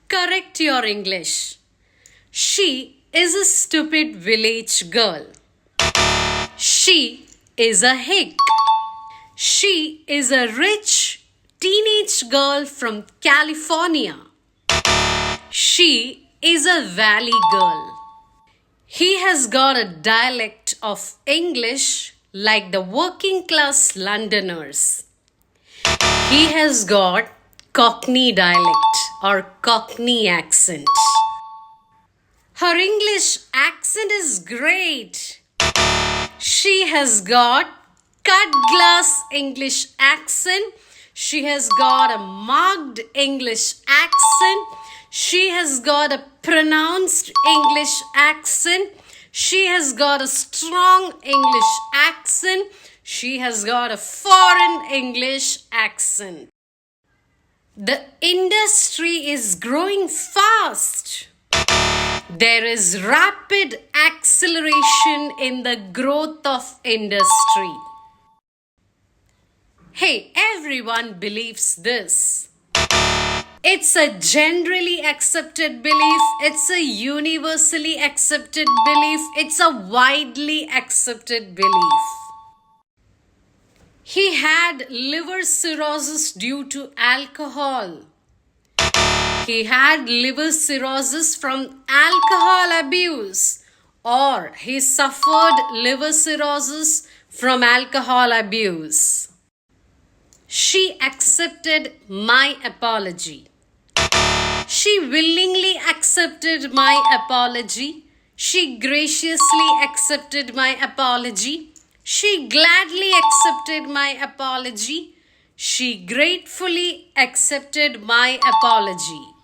Correct your English. She is a stupid village girl. She is a hick. She is a rich teenage girl from California. She is a valley girl. He has got a dialect of English like the working class Londoners. He has got Cockney dialect or Cockney accent. Her English accent is great. She has got cut glass English accent. She has got a marked English accent. She has got a pronounced English accent. She has got a strong English accent. She has got a foreign English accent. The industry is growing fast. There is rapid acceleration in the growth of industry. Hey, everyone believes this. It's a generally accepted belief. It's a universally accepted belief. It's a widely accepted belief. He had liver cirrhosis due to alcohol. He had liver cirrhosis from alcohol abuse, or he suffered liver cirrhosis from alcohol abuse. She accepted my apology. She willingly accepted my apology. She graciously accepted my apology. She gladly accepted my apology. She gratefully accepted my apology.